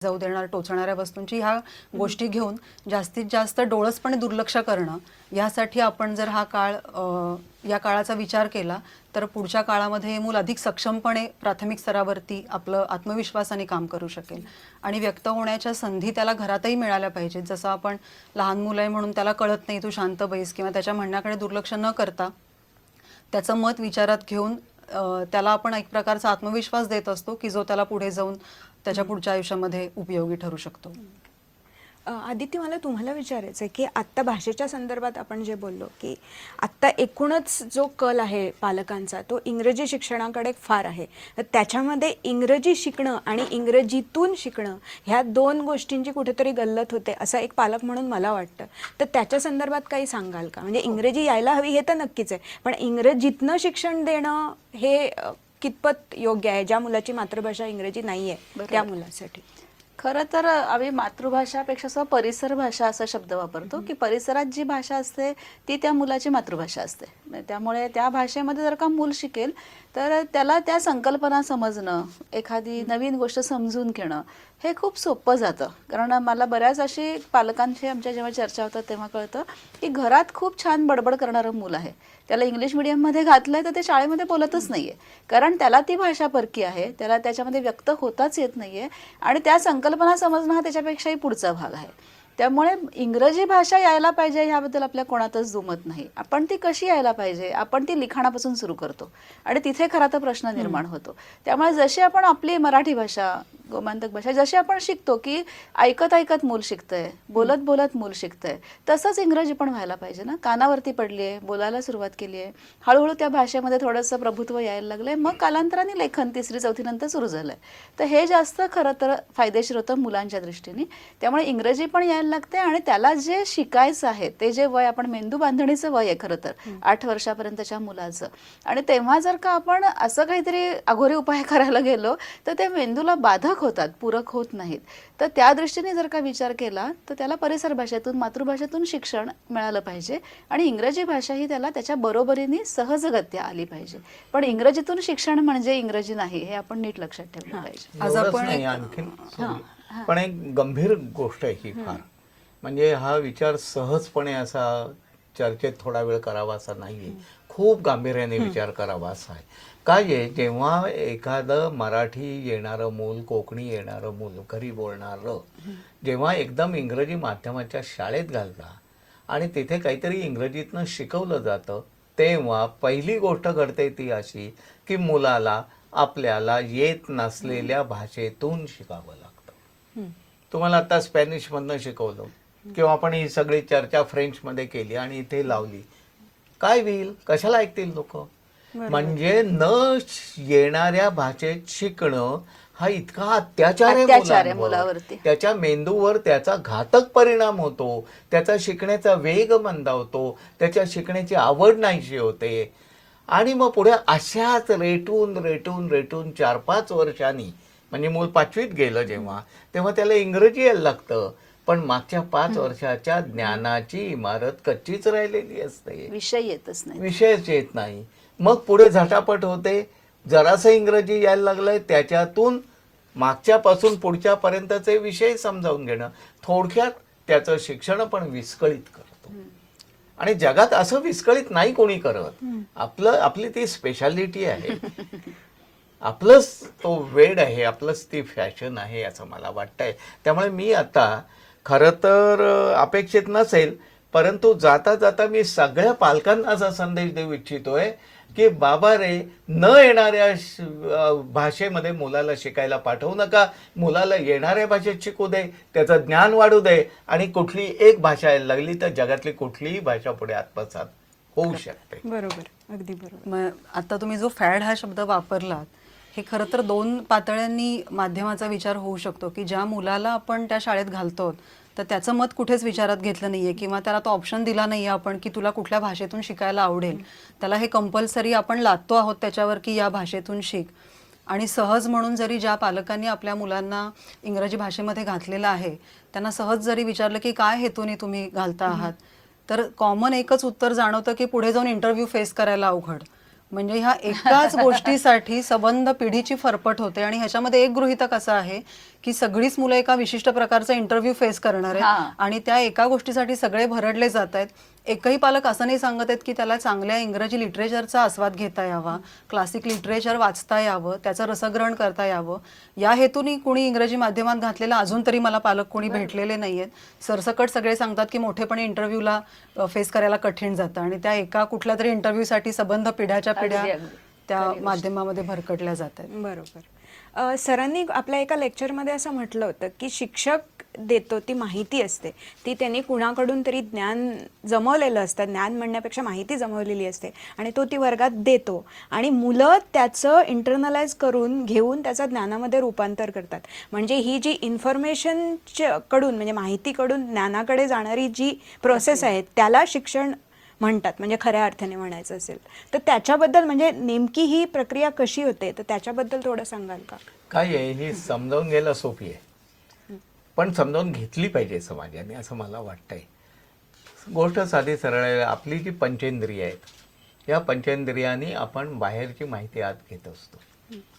जाऊ देणार टोचणाऱ्या वस्तूंची ह्या गोष्टी घेऊन जास्तीत जास्त डोळसपणे दुर्लक्ष करणं, यासाठी आपण जर हा काळ या काळाचा विचार केला तर पुढच्या काळामध्ये हे मूल अधिक सक्षमपणे प्राथमिक स्तरावरती आपलं आत्मविश्वासाने काम करू शकेल आणि व्यक्त होण्याच्या संधी त्याला घरातही मिळाल्या पाहिजेत. जसं आपण लहान मुलं आहे म्हणून त्याला कळत नाही तू शांत बैस किंवा त्याच्या म्हणण्याकडे दुर्लक्ष न करता त्याचं मत विचारात घेऊन त्याला आपण एक प्रकारचा आत्मविश्वास देत असतो की जो त्याला पुढे जाऊन त्याच्या पुढच्या आयुष्यामध्ये उपयोगी ठरू शकतो. आदिती, मला तुम्हाला विचारायचं आहे की आत्ता भाषेच्या संदर्भात आपण जे बोललो की आत्ता एकूणच जो कल आहे पालकांचा तो इंग्रजी शिक्षणाकडे फार आहे, तर त्याच्यामध्ये इंग्रजी शिकणं आणि इंग्रजीतून शिकणं ह्या दोन गोष्टींची कुठेतरी गल्लत होते असं एक पालक म्हणून मला वाटतं. तर त्याच्या संदर्भात काही सांगाल का? म्हणजे इंग्रजी यायला हवी हे तर नक्कीच आहे, पण इंग्रजीतनं शिक्षण देणं हे कितपत योग्य आहे ज्या मुलाची मातृभाषा इंग्रजी नाही आहे त्या मुलासाठी? खरं तर आम्ही मातृभाषापेक्षा परिसर भाषा असा शब्द वापरतो की परिसरात जी भाषा असते ती त्या मुलाची मातृभाषा असते. त्यामुळे त्या भाषेमध्ये जर का मूल शिकेल तर त्याला त्या संकल्पना समजणं, एखादी नवीन गोष्ट समजून घेणं हे खूप सोपं जातं. कारण मला बऱ्याच अशी पालकांची आमच्या जेव्हा चर्चा होतात तेव्हा कळतं की घरात खूप छान बडबड करणारं मूल आहे, त्याला इंग्लिश मिडियममध्ये घातलंय तर ते शाळेमध्ये बोलतच नाहीये, कारण त्याला ती भाषा परकी आहे, त्याला त्याच्यामध्ये व्यक्त होताच येत नाहीये आणि त्या संकल्पना समजणं हा त्याच्यापेक्षाही पुढचा भाग आहे. त्यामुळे इंग्रजी भाषा यायला पाहिजे ह्याबद्दल आपल्या कोणातच दुमत नाही. आपण ती कशी यायला पाहिजे, आपण ती लिखाणापासून सुरू करतो आणि तिथे खरा तर प्रश्न निर्माण होतो. त्यामुळे जशी आपण आपली मराठी भाषा, गोमांतक भाषा जशी आपण शिकतो की ऐकत ऐकत मूल शिकतंय, बोलत बोलत मूल शिकतंय, तसंच इंग्रजी पण व्हायला पाहिजे ना. कानावरती पडली आहे, बोलायला सुरुवात केली आहे, हळूहळू त्या भाषेमध्ये थोडंसं प्रभुत्व यायला लागलंय, मग कालांतराने लेखन 3री 4थी नंतर सुरू झालंय. तर हे जास्त खरं तर फायदेशीर होतं मुलांच्या दृष्टीने. त्यामुळे इंग्रजी पण यायला लागते आणि त्याला जे शिकायचं आहे ते जे वय, आपण मेंदू बांधणीचं वय आहे खरं तर 8 वर्षापर्यंतच्या मुलाचं, आणि तेव्हा जर का आपण असं काहीतरी अघोरी उपाय करायला गेलो तर ते मेंदूला बाधक होतात, पूरक होत नाहीत. तर त्या दृष्टीने जर का विचार केला तर त्याला परिसर भाषेतून, मातृभाषेतून शिक्षण मिळालं पाहिजे आणि इंग्रजी भाषा ही त्याला त्याच्या बरोबरीने सहजगत्या आली पाहिजे. पण इंग्रजीतून शिक्षण म्हणजे इंग्रजी नाही, हे आपण नीट लक्षात ठेवलं पाहिजे. आज आपण आणखीन पण एक गंभीर गोष्ट आहे ही फार, म्हणजे हा विचार सहजपणे असा चर्चेत थोडा वेळ करावा असा नाहीये, खूप गांभीर्याने विचार करावा असा आहे. काय आहे, जेव्हा एखादं मराठी येणारं मूल, कोकणी येणारं मूल, घरी बोलणारं जेव्हा एकदम इंग्रजी माध्यमाच्या शाळेत घालता आणि तिथे काहीतरी इंग्रजीतनं शिकवलं जातं, तेव्हा पहिली गोष्ट घडते ती अशी की मुलाला आपल्याला येत नसलेल्या भाषेतून शिकावं लागतं. तुम्हाला आता स्पॅनिशमधनं शिकवलं किंवा आपण ही सगळी चर्चा फ्रेंचमध्ये केली आणि इथे लावली, काय होईल? कशाला ऐकतील लोक? म्हणजे न येणाऱ्या भाषेत शिकणं हा इतका अत्याचार आहे मुलावरती, त्याच्या मेंदूवर त्याचा घातक परिणाम होतो, त्याचा शिकण्याचा वेग मंदावतो, त्याच्या शिकण्याची आवड नाहीशी होते आणि मग पुढे अशाच रेटून रेटून रेटून 4-5 वर्षांनी, म्हणजे मूल 5वीत गेलं जेव्हा, तेव्हा त्याला इंग्रजी यायला लागतं, पण मागच्या 5 वर्षाच्या ज्ञानाची इमारत कच्चीच राहिलेली असते, विषय येतच नाही, विषयच येत नाही. मग पुढे झटापट होते, जरासं इंग्रजी यायला लागलंय त्याच्यातून मागच्यापासून पुढच्यापर्यंतचे विषय समजावून घेणं, थोडक्यात त्याचं शिक्षण पण विस्कळीत करतो. आणि जगात असं विस्कळीत नाही कोणी करत, आपली ती स्पेशालिटी आहे, आपलंच तो वेड आहे, आपलंच ती फॅशन आहे असं मला वाटतंय. त्यामुळे मी आता खरं तर अपेक्षित नसेल, परंतु जाता जाता मी सगळ्या पालकांना असा संदेश देऊ इच्छितोय की बाबा रे, न येणाऱ्या भाषेमध्ये मुलाला शिकायला पाठवू नका, मुलाला येणाऱ्या भाषेत शिकू दे, त्याचं ज्ञान वाढू दे आणि कुठली एक भाषा यायला लागली तर जगातली कुठलीही भाषा पुढे आत्मसात होऊ शकते. बरोबर, अगदी बरोबर. मग आता तुम्ही जो फॅड हा शब्द वापरलात, हे खरं तर 2 पातळ्यांनी माध्यमाचा विचार होऊ शकतो की ज्या मुलाला आपण त्या शाळेत घालतो तर त्याचं मत कुठेच विचारात घेतलं नाहीये किंवा त्याला तो ऑप्शन दिला नाहीये आपण की तुला कुठल्या भाषेतून शिकायला आवडेल, त्याला हे कंपल्सरी आपण लादतो आहोत त्याच्यावर की या भाषेतून शिक. आणि सहज म्हणून जरी ज्या पालकांनी आपल्या मुलांना इंग्रजी भाषेमध्ये घातलेलं आहे त्यांना सहज जरी विचारलं की काय हेतूने तुम्ही घालता आहात, तर कॉमन एकच उत्तर जाणवतं की पुढे जाऊन इंटरव्ह्यू फेस करायला अवघड. म्हणजे ह्या एकाच गोष्टीसाठी संबंध पिढीची फरफट होते आणि ह्याच्यामध्ये एक गृहीतक असं आहे की सगळीच मुलं एका विशिष्ट प्रकारचा इंटरव्ह्यू फेस करणार हा. आहेत आणि त्या एका गोष्टीसाठी सगळे भरडले जात आहेत. एकही पालक असं नाही सांगत आहेत की त्याला चांगल्या इंग्रजी लिटरेचरचा आस्वाद घेता यावा, क्लासिक लिटरेचर वाचता यावं, त्याचं रसग्रहण करता यावं. या हेतूने कुणी इंग्रजी माध्यमात घातलेला अजून तरी मला पालक कोणी भेटलेले नाहीयेत. सरसकट सगळे सांगतात की मोठेपणी इंटरव्ह्यूला फेस करायला कठीण जातं आणि त्या एका कुठल्या तरी इंटरव्ह्यूसाठी सबंध पिढ्याच्या पिढ्या अगदी, अगदी. त्या माध्यमामध्ये भरकटल्या जात आहेत. बरोबर. सरांनी आपल्या एका लेक्चरमध्ये असं म्हटलं होतं की शिक्षक देतो ती माहिती असते, ती त्यांनी कुणाकडून तरी ज्ञान जमवलेलं असतं, ज्ञान म्हणण्यापेक्षा माहिती जमवलेली असते आणि तो ती वर्गात देतो आणि मुलं त्याचं इंटरनलाइज करून घेऊन त्याचं ज्ञानामध्ये रूपांतर करतात. म्हणजे ही जी इन्फॉर्मेशन कडून म्हणजे माहितीकडून ज्ञानाकडे जाणारी जी प्रोसेस आहे त्याला शिक्षण म्हणतात, म्हणजे खऱ्या अर्थाने म्हणायचं असेल तर. त्याच्याबद्दल म्हणजे नेमकी ही प्रक्रिया कशी होते तर त्याच्याबद्दल थोडं सांगाल का? काय आहे, ही समजावून घ्यायला सोपी आहे पण समजावून घेतली पाहिजे समाजाने असं मला वाटतंय. गोष्ट साधी सरळ आहे. आपली जी पंचेंद्रिय आहेत या पंचेंद्रियांनी आपण बाहेरची माहिती आत घेत असतो.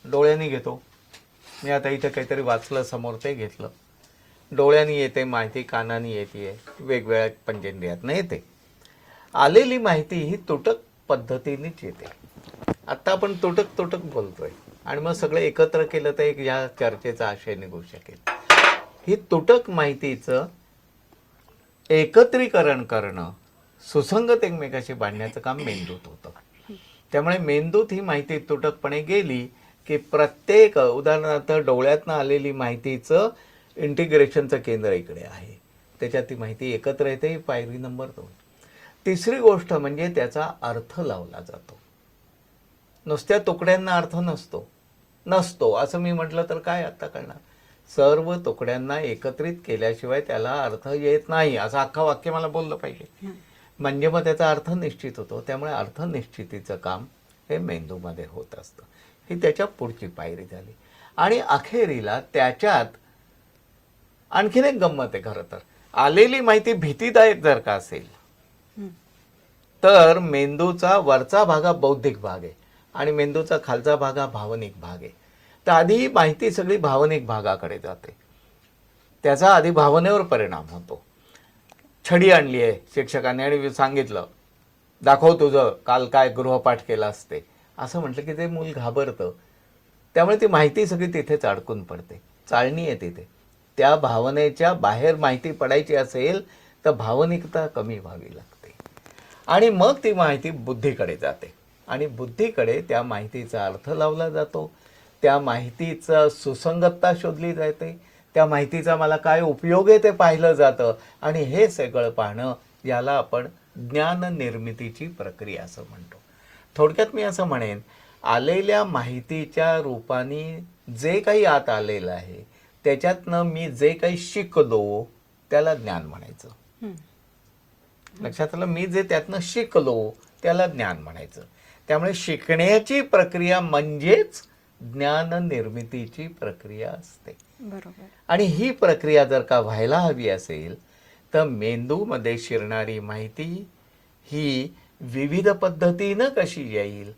डोळ्यांनी घेतो. मी आता इथं काहीतरी वाचलं समोर ते घेतलं. डोळ्यांनी येते माहिती, कानाने येते, वेगवेगळ्या पंचेंद्रियातनं येते. आलेली माहिती ही तुटक पद्धतीनेच येते. आत्ता आपण तुटक बोलतोय आणि मग सगळं एकत्र केलं तर एक या चर्चेचा आशय निघू शकेल. ही तुटक माहितीचं एकत्रीकरण करणं, सुसंगत एकमेकाशी बांधण्याचं काम मेंदूत होतं. त्यामुळे मेंदूत ही माहिती तुटकपणे गेली की प्रत्येक उदाहरणार्थ डोळ्यातनं आलेली माहितीचं इंटिग्रेशनचं केंद्र इकडे आहे, त्याच्यात ती माहिती एकत्र येते. ही पायरी नंबर 2. तिसरी गोष्ट म्हणजे त्याचा अर्थ लावला जातो. नुसत्या तुकड्यांना अर्थ नसतो असं मी म्हटलं तर काय आता करणार. सर्व तुकड्यांना एकत्रित केल्याशिवाय त्याला अर्थ येत नाही असं अख्खं वाक्य मला बोललं पाहिजे, म्हणजे मग त्याचा अर्थ निश्चित होतो. त्यामुळे अर्थ निश्चितीचं काम हे मेंदूमध्ये होत असतं. ही त्याच्या पुढची पायरी झाली. आणि अखेरीला त्याच्यात आणखीन एक गंमत आहे. खरं तर आलेली माहिती भीतीदायक जर का असेल तर मेंदूचा वरचा भाग हा बौद्धिक भाग आहे आणि मेंदूचा खालचा भाग हा भावनिक भाग आहे. तर आधी ही माहिती सगळी भावनिक भागाकडे जाते, त्याचा आधी भावनेवर परिणाम होतो. छडी आणली आहे शिक्षकाने आणि सांगितलं दाखव तुझं काल काय गृहपाठ केला असते असं म्हटलं की ते मूल घाबरतं. त्यामुळे ती माहिती सगळी तिथेच अडकून पडते, चाळणी आहे तिथे. त्या भावनेच्या बाहेर माहिती पडायची असेल तर भावनिकता कमी व्हावी लागते आणि मग ती माहिती बुद्धीकडे जाते आणि बुद्धीकडे त्या माहितीचा अर्थ लावला जातो. त्या माहितीचं सुसंगतता शोधली जाते. त्या माहितीचा मला काय उपयोग आहे ते पाहिलं जातं आणि हे सगळं पाहणं याला आपण ज्ञान निर्मितीची प्रक्रिया असं म्हणतो. थोडक्यात मी असं म्हणेन, आलेल्या माहितीच्या रूपाने जे काही आत आलेलं आहे त्याच्यातनं मी जे काही शिकलो त्याला ज्ञान म्हणायचं. लक्षात आलं, मी जे त्यातनं शिकलो त्याला ज्ञान म्हणायचं. त्यामुळे शिकण्याची प्रक्रिया म्हणजेच ज्ञान निर्मितीची प्रक्रिया असते. बरोबर. आणि ही प्रक्रिया जर का व्हायला हवी असेल तर मेंदूमध्ये शिरणारी माहिती ही विविध पद्धतीनं कशी येईल,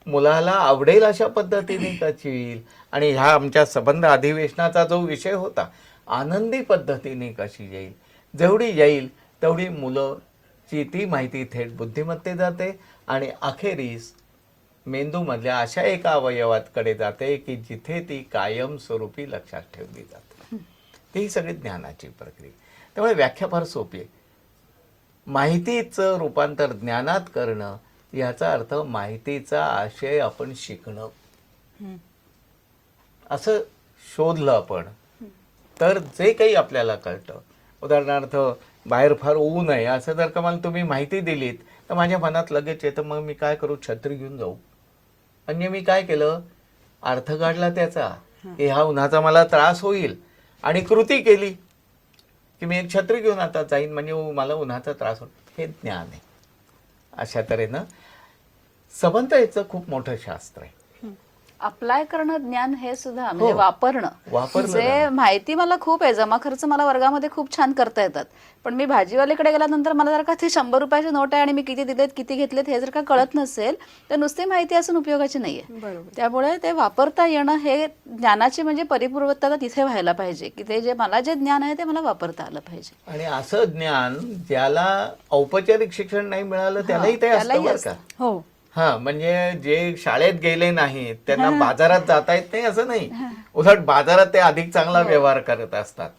मुलाला आवडेल अशा पद्धतीने कशी येईल आणि ह्या आमच्या संबंध अधिवेशनाचा जो विषय होता आनंदी पद्धतीने कशी येईल. जेवढी येईल तेवढी मुलंची ती माहिती थेट बुद्धिमत्तेत जाते आणि अखेरीस मेंदूमधल्या अशा एका अवयवाकडे जाते की जिथे ती कायमस्वरूपी लक्षात ठेवली जाते. ही सगळी ज्ञानाची प्रक्रिया. त्यामुळे व्याख्या फार सोपी आहे. माहितीचं रूपांतर ज्ञानात करणं याचा अर्थ माहितीचा आशय आपण शिकणं. असं शोधलं आपण तर जे काही आपल्याला कळतं, उदाहरणार्थ बाहेर फार ऊन आहे असं जर का मला तुम्ही माहिती दिलीत तर माझ्या मनात लगेच येतं मग मी काय करू, छत्री घेऊन जाऊ. म्हणजे मी काय केलं, अर्थ काढला त्याचा की ह्या उन्हाचा मला त्रास होईल आणि कृती केली की मी एक छत्री घेऊन आता जाईन म्हणजे मला उन्हाचा त्रास होईल. हे ज्ञान आहे. अशा तऱ्हेनं संबंध याचं खूप मोठं शास्त्र आहे. अप्लाय करणं ज्ञान हे सुद्धा म्हणजे वापरणं वापरलं जे माहिती मला खूप आहे, जमा खर्च मला वर्गामध्ये खूप छान करता येतात, पण मी भाजीवालीकडे गेल्यानंतर मला जर का ती 100 रुपयाची नोट आहे आणि मी किती दिलेत किती घेतलेत हे जर का कळत नसेल तर नुसती माहिती असून उपयोगाची नाहीये. बरोबर. त्यामुळे ते वापरता येणं हे ज्ञानाची म्हणजे परिपूर्णता तिथे व्हायला पाहिजे की ते जे मला जे ज्ञान आहे ते मला वापरता आलं पाहिजे. आणि असं ज्ञान ज्याला औपचारिक शिक्षण नाही मिळालं त्यालाही ते असतं बरं का. हो. हा, म्हणजे जे शाळेत गेले नाहीत त्यांना बाजारात जाता येत नाही असं नाही, उलट बाजारात ते अधिक चांगला व्यवहार करत असतात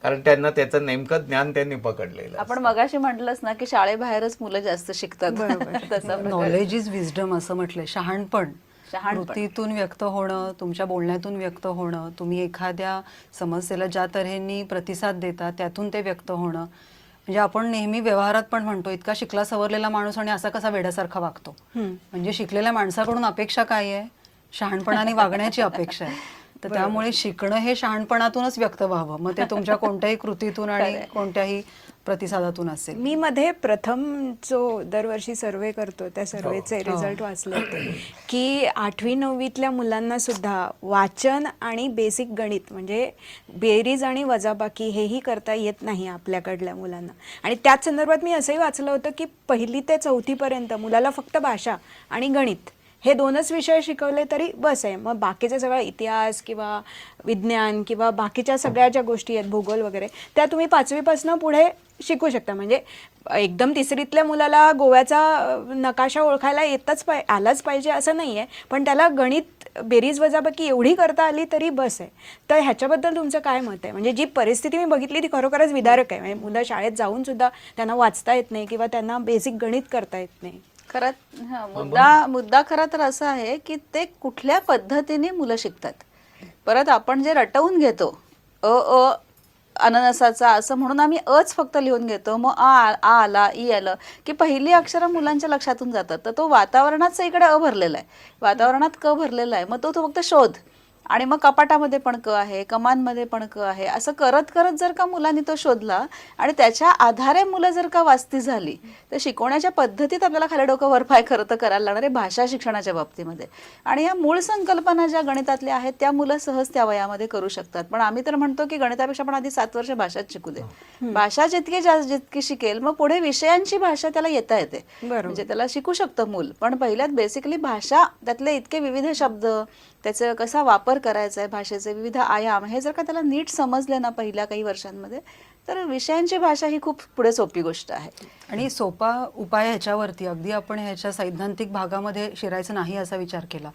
कारण त्यांना त्याचं नेमकं ज्ञान त्यांनी पकडलेलं आपण मगाशी म्हटलंच ना की शाळेबाहेरच मुलं जास्त शिकतात. तसं नॉलेज इज विजडम असं म्हटलंय. शहाणपण कृतीतून व्यक्त होणं, तुमच्या बोलण्यातून व्यक्त होणं, तुम्ही एखाद्या समस्येला ज्या तऱ्हेने प्रतिसाद देता त्यातून ते व्यक्त होणं. म्हणजे आपण नेहमी व्यवहारात पण म्हणतो इतका शिकला सवरलेला माणूस आणि असा कसा वेड्यासारखा वागतो. म्हणजे शिकलेल्या माणसाकडून अपेक्षा काय आहे? शहाणपणाने वागण्याची अपेक्षा आहे. तर त्यामुळे शिकणं हे शहाणपणातूनच व्यक्त व्हावं, मग ते तुमच्या कोणत्याही कृतीतून आणि कोणत्याही प्रतिसादातून असेल. मी मध्ये प्रथम जो दरवर्षी सर्वे करतो त्या सर्वेचे रिझल्ट वाचले होते की 8वी-9वीतल्या मुलांना सुद्धा वाचन आणि बेसिक गणित म्हणजे बेरीज आणि वजाबाकी हेही करता येत नाही आपल्याकडल्या मुलांना. आणि त्याच संदर्भात मी असंही वाचलं होतं की 1ली ते 4थीपर्यंत मुलाला फक्त भाषा आणि गणित हे 2च विषय शिकवले तरी बस आहे. मग बाकीचे सगळं इतिहास किंवा विज्ञान किंवा बाकीच्या सगळ्या ज्या गोष्टी आहेत भूगोल वगैरे त्या तुम्ही 5वीपासून पुढे शिकू शकता. म्हणजे एकदम 3रीतल्या मुलाला गोव्याचा नकाशा ओळखायला आलाच पाहिजे असं नाही आहे, पण त्याला गणित बेरीज वजाबाकी एवढी करता आली तरी बस आहे. तर ह्याच्याबद्दल तुमचं काय मत आहे? म्हणजे जी परिस्थिती मी बघितली ती खरोखरच विदारक आहे. म्हणजे मुलं शाळेत जाऊन सुद्धा त्यांना वाचता येत नाही किंवा त्यांना बेसिक गणित करता येत नाही. खरं मुद्दा खरा तर असा आहे की ते कुठल्या पद्धतीने मुलं शिकतात. परत आपण जे रटवून घेतो अननसाचा असं म्हणून आम्ही अच फक्त लिहून घेतो, मग आ आला ई आलं की पहिली अक्षरं मुलांच्या लक्षातून जातात. तर तो वातावरणात इकडे अ भरलेला आहे, वातावरणात क भरलेला आहे, मग तो फक्त शोध. आणि मग कपाटामध्ये पण क आहे, कमांमध्ये पण क आहे, असं करत करत जर का मुलांनी तो शोधला आणि त्याच्या आधारे मुलं जर का वाचती झाली तर शिकवण्याच्या पद्धतीत आपल्याला खाली डोकं वर पाय खरं तर करायला लागणार आहे भाषा शिक्षणाच्या बाबतीमध्ये. आणि या मूळ संकल्पना ज्या गणितातल्या आहेत त्या मुलं सहज त्या वयामध्ये करू शकतात. पण आम्ही तर म्हणतो की गणितापेक्षा पण आधी 7 वर्ष भाषाच शिकू दे. भाषा जितकी शिकेल मग पुढे विषयांची भाषा त्याला येता येते, म्हणजे त्याला शिकू शकतं मूल. पण पहिल्यात बेसिकली भाषा त्यातले इतके विविध शब्द त्याचा कसा वापर करायचा आहे, भाषेचे विविध आयाम हे जर का त्याला नीट समजले ना पहिल्या काही वर्षांमध्ये तर विषयांची भाषा ही खूप पुढे सोपी गोष्ट आहे. आणि सोपा उपाय ह्याच्यावरती अगदी आपण ह्याच्या सैद्धांतिक भागामध्ये शिरायचं नाही असा विचार केला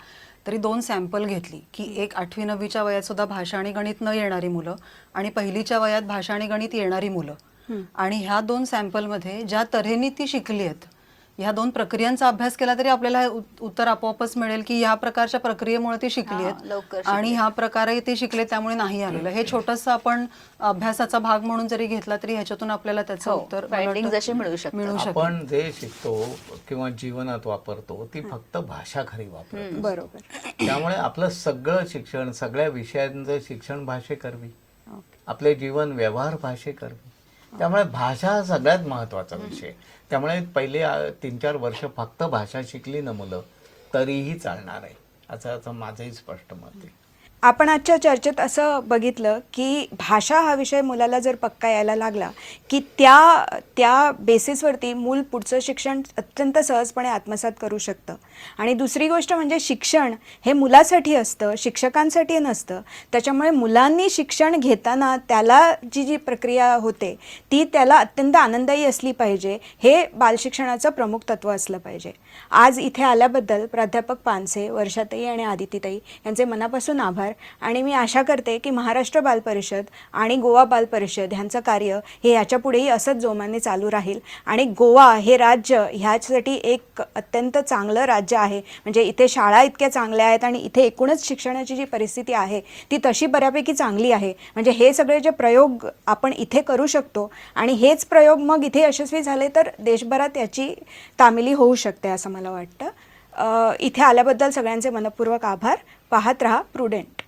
तरी 2 सॅम्पल घेतली की एक 8वी-9वीच्या वयात सुद्धा भाषा आणि गणित न येणारी मुलं आणि पहिलीच्या वयात भाषा आणि गणित येणारी मुलं. आणि ह्या 2 सॅम्पलमध्ये ज्या तऱ्हेने ती शिकली आहेत ह्या 2 प्रक्रियांचा अभ्यास केला तरी आपल्याला उत्तर आपोआपच मिळेल की ह्या प्रकारच्या प्रक्रियेमुळे ते शिकली आहेत आणि ह्या प्रकारे ते शिकले त्यामुळे नाही आलेलं. हे छोटंसं आपण अभ्यासाचा भाग म्हणून जरी घेतला तरी ह्याच्यातून आपल्याला त्याचं उत्तर मिळू शकतं. आपण जे शिकतो किंवा जीवनात वापरतो ती फक्त भाषा खरी वापरतो. बरोबर. त्यामुळे आपलं सगळं शिक्षण सगळ्या विषयांचं शिक्षण भाषेकरवी, आपले जीवन व्यवहार भाषेकरवी. त्यामुळे भाषा हा सगळ्यात महत्वाचा विषय. त्यामुळे पहिले 3-4 वर्ष फक्त भाषा शिकली ना मुलं तरीही चालणार आहे असं माझंही स्पष्ट मत आहे. आपण आजच्या चर्चेत असं बघितलं की भाषा हा विषय मुलाला जर पक्का यायला लागला की त्या बेसिसवरती मूल पुढचं शिक्षण अत्यंत सहजपणे आत्मसात करू शकतं. आणि दुसरी गोष्ट म्हणजे शिक्षण हे मुलासाठी असतं, शिक्षकांसाठी नसतं. त्याच्यामुळे मुलांनी शिक्षण घेताना त्याला जी प्रक्रिया होते ती त्याला अत्यंत आनंददायी असली पाहिजे. हे बालशिक्षणाचं प्रमुख तत्त्व असलं पाहिजे. आज इथे आल्याबद्दल प्राध्यापक पानसे, वर्षाताई आणि आदितीताई यांचे मनापासून आभार. आणि मी आशा करते की महाराष्ट्र बाल परिषद आणि गोवा बाल परिषद ह्यांचं कार्य हे याच्यापुढेही असंच जोमाने चालू राहील. आणि गोवा हे राज्य ह्यासाठी एक अत्यंत चांगलं राज्य आहे. म्हणजे इथे शाळा इतक्या चांगल्या आहेत आणि इथे एकूणच शिक्षणाची जी परिस्थिती आहे ती तशी बऱ्यापैकी चांगली आहे. म्हणजे हे सगळे जे प्रयोग आपण इथे करू शकतो आणि हेच प्रयोग मग इथे यशस्वी झाले तर देशभरात याची तामिली होऊ शकते असं मला वाटतं. इथे आल्याबद्दल सगळ्यांचे मनपूर्वक आभार. पाहत रहा प्रुडेंट.